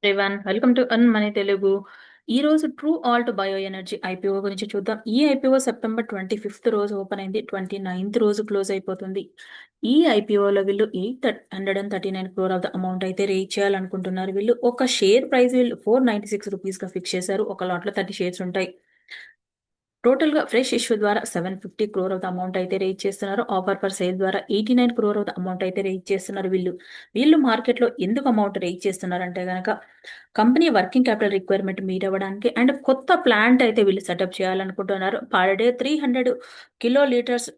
Everyone welcome to an money Telugu. ఈ రోజు true Alt bio energy IPO గురించి చూద్దాం. ఈ ఐపీఓ సెప్టెంబర్ 25th రోజు ఓపెన్ అయింది, 29th రోజు క్లోజ్ అయిపోతుంది. ఈ ఐపీఓలో వీళ్ళు 839 crore ఆఫ్ ద అమౌంట్ అయితే రేజ్ చేయాలనుకుంటున్నారు. వీళ్ళు ఒక షేర్ ప్రైస్ వీళ్ళు 496 రూపీస్ గా ఫిక్స్ చేశారు. ఒక లాట్ లో 30 షేర్స్ ఉంటాయి. టోటల్ గా ఫ్రెష్ ఇష్యూ ద్వారా 750 crore ఆఫ్ ద అమౌంట్ అయితే రేజ్ చేస్తున్నారు. ఆఫర్ పర్ సేల్ ద్వారా 89 crore ఆఫ్ ద అమౌంట్ అయితే రేజ్ చేస్తున్నారు. వీళ్ళు మార్కెట్ లో ఎందుకు అమౌంట్ రేజ్ చేస్తున్నారు అంటే గనక company working capital requirement meet అవ్వడానికి అండ్ కొత్త ప్లాంట్ అయితే వీళ్ళు సెటప్ చేయాలనుకుంటున్నారు. Per day 300 kilolitres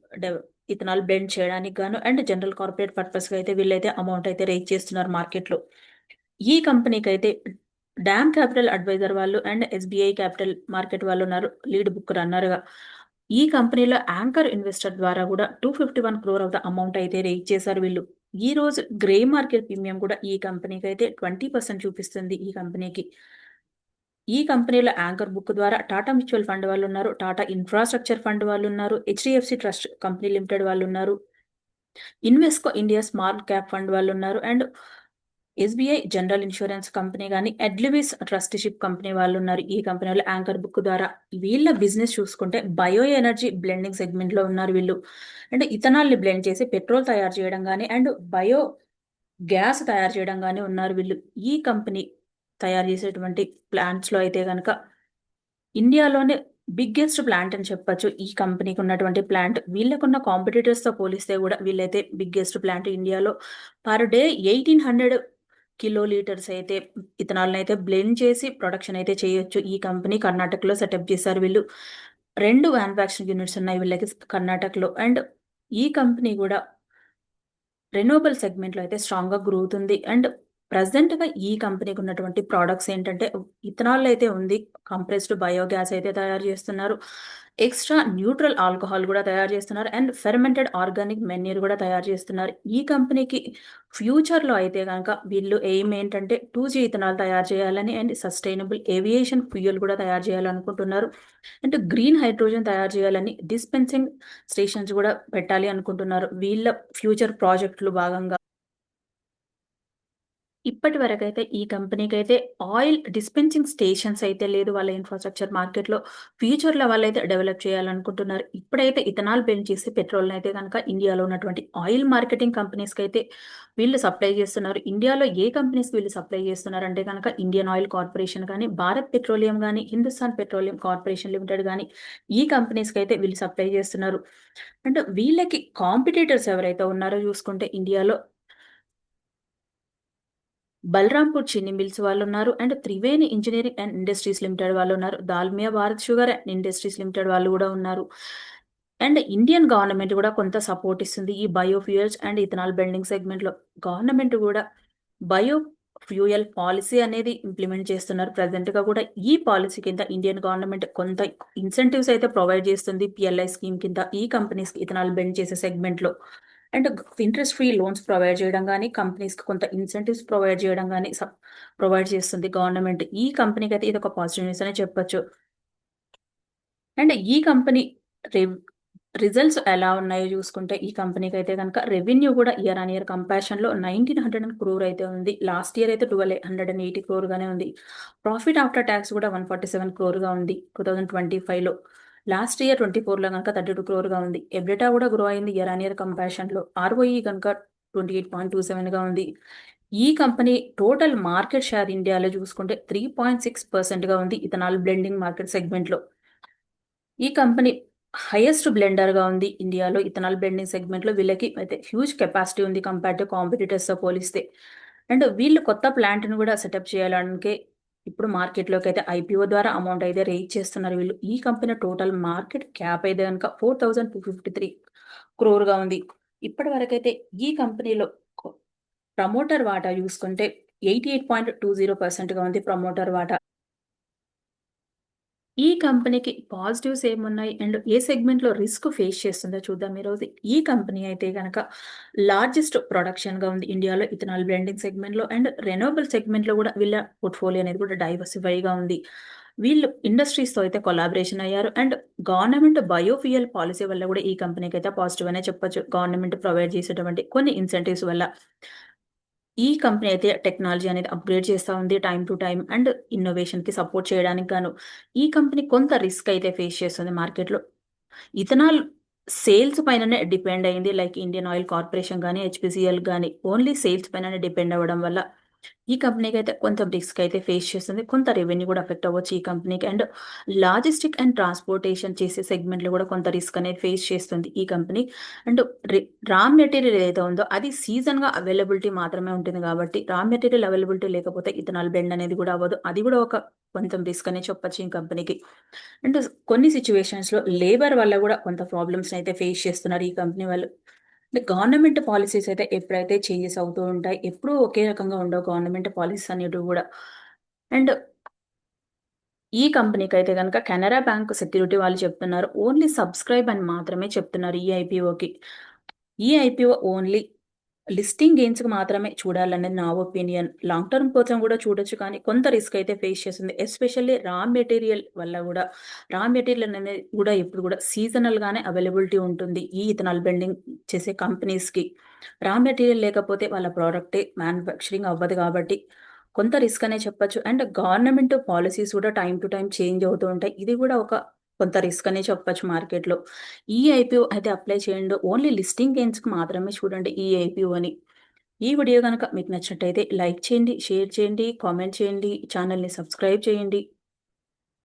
ethanol blend చేయడానికి గాను అండ్ జనరల్ కార్పొరేట్ పర్పస్ గా అయితే వీళ్ళైతే అమౌంట్ అయితే రేజ్ చేస్తున్నారు మార్కెట్ లో. ఈ కంపెనీకి అయితే డామ్ క్యాపిటల్ అడ్వైజర్ వాళ్ళు అండ్ ఎస్బీఐ క్యాపిటల్ మార్కెట్ వాళ్ళు ఉన్నారు లీడ్ బుక్ రన్నర్గా. ఈ కంపెనీలో యాంకర్ ఇన్వెస్టర్ ద్వారా కూడా 251 crore ఆఫ్ ద అమౌంట్ అయితే రేజ్ చేశారు వీళ్ళు. ఈ రోజు గ్రే మార్కెట్ ప్రీమియం కూడా ఈ కంపెనీకి అయితే 20% చూపిస్తుంది. ఈ కంపెనీలో యాంకర్ బుక్ ద్వారా టాటా మ్యూచువల్ ఫండ్ వాళ్ళు ఉన్నారు, టాటా ఇన్ఫ్రాస్ట్రక్చర్ ఫండ్ వాళ్ళు ఉన్నారు, హెచ్డిఎఫ్సి ట్రస్ట్ కంపెనీ లిమిటెడ్ వాళ్ళు ఉన్నారు, Invesco India small cap fund వాళ్ళు ఉన్నారు and SBI general insurance company కానీ ఎడ్లివిస్ ట్రస్టీషిప్ కంపెనీ వాళ్ళు ఉన్నారు. ఈ కంపెనీలో యాంకర్ బుక్ ద్వారా వీళ్ళ బిజినెస్ చూసుకుంటే బయో ఎనర్జీ బ్లెండింగ్ సెగ్మెంట్ లో ఉన్నారు వీళ్ళు. అంటే ఇథనాల్ ని బ్లెండ్ చేసి పెట్రోల్ తయారు చేయడం కానీ అండ్ బయో గ్యాస్ తయారు చేయడం కానీ ఉన్నారు వీళ్ళు. ఈ కంపెనీ తయారు చేసేటువంటి ప్లాంట్స్ లో అయితే కనుక ఇండియాలోనే బిగ్గెస్ట్ ప్లాంట్ అని చెప్పొచ్చు. ఈ కంపెనీకి ఉన్నటువంటి ప్లాంట్ వీళ్ళకున్న కాంపిటీటర్స్ తో పోలిస్తే కూడా వీళ్ళైతే బిగ్గెస్ట్ ప్లాంట్ ఇండియాలో. పర్ డే 1800 కిలోలీటర్స్ అయితే ఇథనాల్ అయితే బ్లెండ్ చేసి ప్రొడక్షన్ అయితే చేయొచ్చు. ఈ కంపెనీ కర్ణాటకలో సెటప్ చేశారు వీళ్ళు. 2 మ్యానుఫ్యాక్చరింగ్ యూనిట్స్ ఉన్నాయి వీళ్ళకి కర్ణాటకలో. అండ్ ఈ కంపెనీ కూడా రెన్యూవబుల్ సెగ్మెంట్ లో అయితే స్ట్రాంగ్ గా గ్రో అవుతుంది. అండ్ ప్రజెంట్ గా ఈ కంపెనీకి ఉన్నటువంటి ప్రోడక్ట్స్ ఏంటంటే ఇథనాల్ అయితే ఉంది, కంప్రెస్డ్ బయోగ్యాస్ అయితే తయారు చేస్తున్నారు, ఎక్స్ట్రా న్యూట్రల్ ఆల్కహాల్ కూడా తయారు చేస్తున్నారు అండ్ ఫెర్మెంటెడ్ ఆర్గానిక్ మెన్యూర్ కూడా తయారు చేస్తున్నారు. ఈ కంపెనీకి ఫ్యూచర్ లో అయితే కనుక వీళ్ళు ఎయిమ్ ఏంటంటే 2G ఇథనాల్ తయారు చేయాలని అండ్ సస్టైనబుల్ ఏవియేషన్ ఫ్యూయల్ కూడా తయారు చేయాలనుకుంటున్నారు అండ్ గ్రీన్ హైడ్రోజన్ తయారు చేయాలని డిస్పెన్సింగ్ స్టేషన్స్ కూడా పెట్టాలి అనుకుంటున్నారు వీళ్ళ ఫ్యూచర్ ప్రాజెక్టులు భాగంగా. ఇప్పటి వరకు అయితే ఈ కంపెనీకి అయితే ఆయిల్ డిస్పెన్సింగ్ స్టేషన్స్ అయితే లేదు వాళ్ళ ఇన్ఫ్రాస్ట్రక్చర్ మార్కెట్ లో. ఫ్యూచర్ లో వాళ్ళైతే డెవలప్ చేయాలనుకుంటున్నారు. ఇప్పుడైతే ఇథనాల్ బ్లెండ్ చేసి పెట్రోల్ అయితే కనుక ఇండియాలో ఉన్నటువంటి ఆయిల్ మార్కెటింగ్ కంపెనీస్ కి అయితే వీళ్ళు సప్లై చేస్తున్నారు. ఇండియాలో ఏ కంపెనీస్ వీళ్ళు సప్లై చేస్తున్నారు అంటే కనుక ఇండియన్ ఆయిల్ కార్పొరేషన్ కానీ, భారత్ పెట్రోలియం కానీ, హిందుస్థాన్ పెట్రోలియం కార్పొరేషన్ లిమిటెడ్ కానీ ఈ కంపెనీస్ కి అయితే వీళ్ళు సప్లై చేస్తున్నారు. అంటే వీళ్ళకి కాంపిటీటర్స్ ఎవరైతే ఉన్నారో చూసుకుంటే ఇండియాలో బలరాంపూర్ చిన్ని మిల్స్ వాళ్ళు ఉన్నారు and Triveni engineering and industries limited వాళ్ళు ఉన్నారు, Dalmia Bharat sugar and industries limited వాళ్ళు కూడా ఉన్నారు. అండ్ ఇండియన్ గవర్నమెంట్ కూడా కొంత సపోర్ట్ ఇస్తుంది ఈ bio fuels and ethanol bending segment లో. గవర్నమెంట్ కూడా బయో ఫ్యూయల్ పాలసీ అనేది ఇంప్లిమెంట్ చేస్తున్నారు. ప్రెసెంట్ గా కూడా ఈ పాలసీ కింద ఇండియన్ గవర్నమెంట్ కొంత ఇన్సెంటివ్స్ అయితే ప్రొవైడ్ చేస్తుంది పిఎల్ఐ స్కీమ్ కింద ఈ కంపెనీస్ కి ఇథనాల్ బెండ్ చేసే సెగ్మెంట్ లో. And interest free loans provide చేయడం కానీ, కంపెనీస్ కి కొంత ఇన్సెంటివ్స్ ప్రొవైడ్ చేయడం కానీ ప్రొవైడ్ చేస్తుంది గవర్నమెంట్. ఈ కంపెనీకి అయితే ఇది ఒక పాజిటివ్ న్యూస్ అనే చెప్పొచ్చు. అండ్ ఈ కంపెనీ రిజల్ట్స్ ఎలా ఉన్నాయో చూసుకుంటే ఈ కంపెనీకి అయితే కనుక రెవెన్యూ కూడా ఇయర్ ఆన్ ఇయర్ కంపారిజన్ లో 1900 crore అయితే ఉంది. లాస్ట్ ఇయర్ అయితే 1280 crore గానే ఉంది. ప్రాఫిట్ ఆఫ్టర్ ట్యాక్స్ కూడా 147 crore గా ఉంది 2025 లో. లాస్ట్ ఇయర్ 24 లో కనుక 32 crore గా ఉంది. ఎబ్రిటా కూడా గ్రో అయింది ఇయర్ ఆన్ ఇయర్ కంపారిజన్ లో. ఆర్ఓఈ కనుక 28.27 గా ఉంది. ఈ కంపెనీ టోటల్ మార్కెట్ షేర్ ఇండియాలో చూసుకుంటే 3.6% గా ఉంది ఇథనాల్ బ్లెండింగ్ మార్కెట్ సెగ్మెంట్ లో. ఈ కంపెనీ హైయెస్ట్ బ్లెండర్ గా ఉంది ఇండియాలో ఇథనాల్ బ్లెండింగ్ సెగ్మెంట్ లో. వీళ్ళకి అయితే హ్యూజ్ కెపాసిటీ ఉంది కంపేర్ టు కాంపిటీటర్స్ తో పోలిస్తే. అండ్ వీళ్ళు కొత్త ప్లాంట్ ను కూడా సెటప్ చేయాలనికే ఇప్పుడు మార్కెట్ లోకి అయితే ఐపీఓ ద్వారా అమౌంట్ అయితే రేజ్ చేస్తున్నారు వీళ్ళు. ఈ కంపెనీ టోటల్ మార్కెట్ క్యాప్ అయితే కనుక 4253 crore గా ఉంది. ఇప్పటి వరకైతే ఈ కంపెనీలో ప్రమోటర్ వాటా చూసుకుంటే 88.20% గా ఉంది ప్రమోటర్ వాటా. ఈ కంపెనీకి పాజిటివ్స్ ఏమున్నాయి అండ్ ఏ సెగ్మెంట్ లో రిస్క్ ఫేస్ చేస్తుందో చూద్దాం ఈ రోజు. ఈ కంపెనీ అయితే కనుక లార్జెస్ట్ ప్రొడక్షన్ గా ఉంది ఇండియాలో ఇథనాల్ బ్లెండింగ్ సెగ్మెంట్ లో అండ్ రెన్యూవబుల్ సెగ్మెంట్ లో కూడా వీళ్ళ పోర్ట్ఫోలియో అనేది కూడా డైవర్సిఫై గా ఉంది. వీళ్ళు ఇండస్ట్రీస్ తో అయితే కొలాబరేషన్ అయ్యారు అండ్ గవర్నమెంట్ బయోఫియల్ పాలసీ వల్ల కూడా ఈ కంపెనీకి అయితే పాజిటివ్ అనే చెప్పొచ్చు. గవర్నమెంట్ ప్రొవైడ్ చేసేటువంటి కొన్ని ఇన్సెంటివ్స్ వల్ల ఈ కంపెనీ అయితే టెక్నాలజీ అనేది అప్‌గ్రేడ్ చేస్తా ఉంది టైమ్ టు టైమ్ అండ్ ఇన్నోవేషన్‌కి సపోర్ట్ చేయడానికి గాను. ఈ కంపెనీ కొంత రిస్క్ అయితే ఫేస్ చేస్తుంది మార్కెట్‌లో. ఇథనాల్ సేల్స్ పైననే డిపెండ్ అయింది. లైక్ ఇండియన్ ఆయిల్ కార్పొరేషన్ గాని, హెచ్‌పీసీఎల్ గాని ఓన్లీ సేల్స్ పైననే డిపెండ్ అవ్వడం వల్ల ఈ కంపెనీకైతే కొంచెం రిస్క్ అయితే ఫేస్ చేస్తుంది. కొంత రెవెన్యూ కూడా ఎఫెక్ట్ అవ్వచ్చు ఈ కంపెనీకి. అండ్ లాజిస్టిక్ అండ్ ట్రాన్స్‌పోర్టేషన్ చేసే సెగ్మెంట్‌లో కూడా కొంత రిస్క్ అనేది ఫేస్ చేస్తుంది ఈ కంపెనీ. అండ్ రి రా మెటీరియల్ ఏదైతే ఉందో అది సీజన్‌గా అవైలబిలిటీ మాత్రమే ఉంటుంది కాబట్టి, రా మెటీరియల్ అవైలబిలిటీ లేకపోతే ఇథనాల్ బ్లెండ్ అనేది కూడా అవ్వదు. అది కూడా ఒక కొంచెం రిస్క్ అనే చెప్పొచ్చు ఈ కంపెనీకి. అండ్ కొన్ని సిట్యుయేషన్స్‌లో లేబర్ వల్ల కూడా కొంత ప్రాబ్లమ్స్‌ని అయితే ఫేస్ చేస్తున్నారు ఈ కంపెనీ వాళ్ళు. అంటే గవర్నమెంట్ పాలిసీస్ అయితే ఎప్పుడైతే చేంజెస్ అవుతూ ఉంటాయి. ఎప్పుడూ ఒకే రకంగా ఉండవు గవర్నమెంట్ పాలిసీస్ అనేటివి గూడా. అండ్ ఈ కంపెనీకైతే గనక కెనరా బ్యాంక్ సెక్యూరిటీ వాళ్ళు చెప్తున్నారు. ఓన్లీ సబ్‌స్క్రైబ్ అని మాత్రమే చెప్తున్నారు ఈ ఐపీఓకి. ఈ ఐపీఓ ఓన్లీ లిస్టింగ్ గెయిన్స్‌కి మాత్రమే చూడాలనేది నా ఒపీనియన్. లాంగ్ టర్మ్ కోసం గూడా చూడొచ్చు కానీ, కొంత రిస్క్ అయితే ఫేస్ చేస్తుంది. ఎస్పెషల్లీ రా మెటీరియల్ వల్ల గూడా, రా మెటీరియల్ అనేది గూడా ఎప్పుడు గూడా సీజనల్‌గానే అవైలబిలిటీ ఉంటుంది. ఈ ఇథనాల్ బ్లెండింగ్ చేసే కంపెనీస్‌కి. రా మెటీరియల్ లేకపోతే వాళ్ళ ప్రొడక్టే మ్యానుఫ్యాక్చరింగ్ అవ్వదు గాబట్టి, కొంత రిస్క్ అనే చెప్పొచ్చు. అండ్ గవర్నమెంట్ పాలిసీస్ గూడా టైమ్ టు టైమ్ చేంజ్ అవుతూ ఉంటాయి. ఇది గూడా ఒక కొంత రిస్క్ అనే చెప్పొచ్చు మార్కెట్‌లో. ఈ ఐపీఓ అయితే అప్లై చేయండి. ఓన్లీ లిస్టింగ్ గెయిన్స్‌కి మాత్రమే చూడండి ఈ ఐపీఓని. ఈ వీడియో గనక మీకు నచ్చినట్టయితే లైక్ చేయండి, షేర్ చేయండి, కామెంట్ చేయండి, ఛానెల్‌ని సబ్స్క్రైబ్ చేయండి.